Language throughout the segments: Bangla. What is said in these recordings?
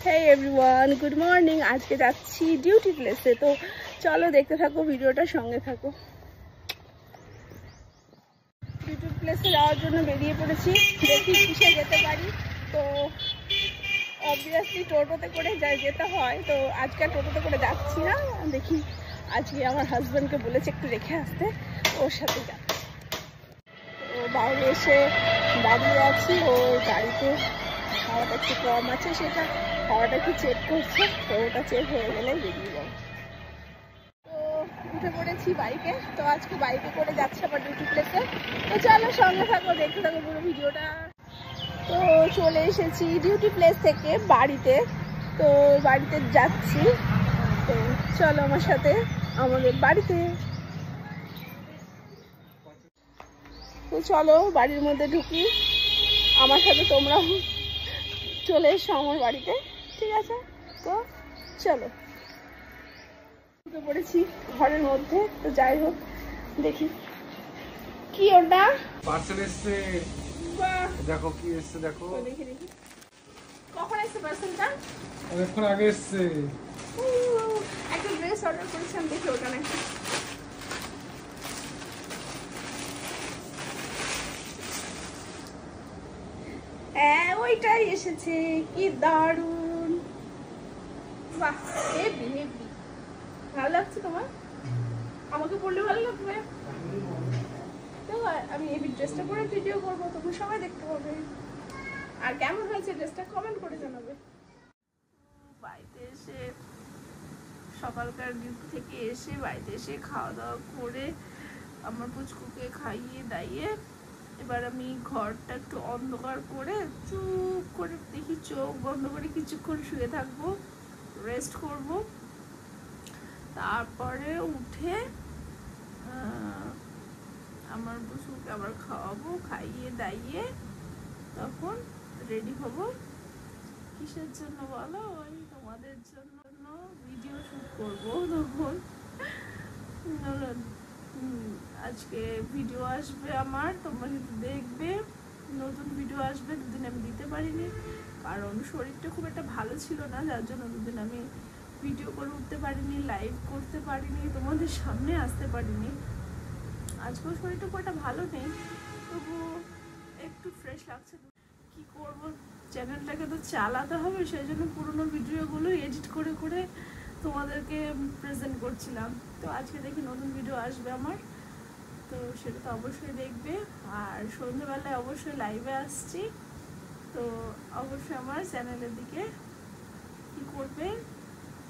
Hey everyone, good morning. আজকে যাচ্ছি ডিউটি প্লেসে, তো চলো দেখতে থাকো, ভিডিওটা সঙ্গে থাকো। ডিউটি প্লেসে যাওয়ার জন্য বেরিয়ে পড়েছি, দেখি কিসে যেতে পারি। তো অবভিয়াসলি টোটোতে করে যেতে হয়, তো আজকে টোটোতে করে যাচ্ছি না। দেখি আজকে আমার হাজব্যান্ডকে বলেছে একটু রেখে আসতে, ওর সাথে যাচ্ছি। তো বাইরে এসে দাঁড়িয়ে আছি, ওর গাড়িতে হাওয়াটা একটু কম আছে, সেটা হাওয়াটা একটু চেক করছে, তো ওটা চেক হয়ে গেলে বেরিয়ে যাবো। তো উঠে পড়েছি বাইকে, তো আজকে বাইকে করে যাচ্ছে আবার ডিউটি প্লেসে। তো চলো সঙ্গে থাকো, দেখতে থাকো পুরো ভিডিওটা। তো চলে এসেছি ডিউটি প্লেস থেকে বাড়িতে, তো বাড়িতে যাচ্ছি। তো চলো আমার সাথে আমাদের বাড়িতে। তো চলো বাড়ির মধ্যে ঢুকি, আমার সাথে তোমরাও চলে এসো আমার বাড়িতে, ঠিক আছে? তো চলো, ঢুকে পড়েছি ঘরের মধ্যে। তো যাই হোক, দেখি কি ওটা পার্সেল এসছে। বাহ, দেখো কি এসছে, দেখো। দেখি দেখি কখন এসছে পার্সেলটা। অনেকক্ষণ আগে এসছে। একটা ড্রেস অর্ডার করেছিলাম, দেখি ওটা নাকি। হ্যাঁ ওইটাই এসেছে, কি দারুণ, বাহ হেভি হেভি। ভালো লাগছে তোমার? আমাকে পড়লে ভালো লাগবে। তো আমি এই ড্রেসটা পরে ভিডিও করবো, তোমরা সবাই দেখতে পাবে। আর কেমন হয়েছে ড্রেসটা কমেন্ট করে জানাবে। বাড়িতে এসে সকালকার ডিউটি থেকে এসে বাড়িতে এসে খাওয়া দাওয়া করে আমার পুচকুকে খাইয়ে দাইয়ে এবার আমি ঘরটা একটু অন্ধকার করে চুপ করে দেখি, চোখ বন্ধ করে কিছুক্ষণ শুয়ে থাকবো, রেস্ট করব। তারপরে উঠে আমার পুচকুকে আবার খাওয়াবো, খাইয়ে দাইয়ে তখন রেডি হব। কিসের জন্য বলো? ওই তোমাদের জন্য ভিডিও শুট করবো। তখন আজকে ভিডিও আসবে আমার, তোমরা কিন্তু দেখবে। নতুন ভিডিও আসবে, দুদিন আমি দিতে পারিনি কারণ শরীরটা খুব একটা ভালো ছিল না, যার জন্য দুদিন আমি ভিডিও করে উঠতে পারিনি, লাইভ করতে পারিনি, তোমাদের সামনে আসতে পারিনি। আজকেও শরীরটা খুব একটা ভালো নেই, তবু একটু ফ্রেশ লাগছে। কি করব, চ্যানেলটাকে তো চালাতে হবে, সেই জন্য পুরোনো ভিডিওগুলো এডিট করে করে তোমাদেরকে প্রেজেন্ট করছিলাম। তো আজকে দেখি নতুন ভিডিও আসবে আমার, তো সেটা তো অবশ্যই দেখবে। আর সন্ধ্যেবেলায় অবশ্যই লাইভে আসছি, তো অবশ্যই আমার চ্যানেলের দিকে কি করবে,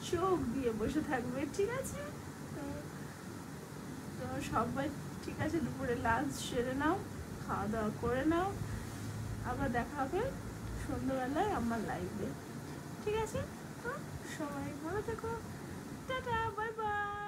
চোখ দিয়ে বসে থাকবে, ঠিক আছে? তো সবাই ঠিক আছে, দুপুরে লাঞ্চ সেরে নাও, খাওয়া দাওয়া করে নাও, আবার দেখা হবে সন্ধ্যেবেলায় আমার লাইভে, ঠিক আছে? তো সবাই ভালো থেকো, টাটা, বাই বাই।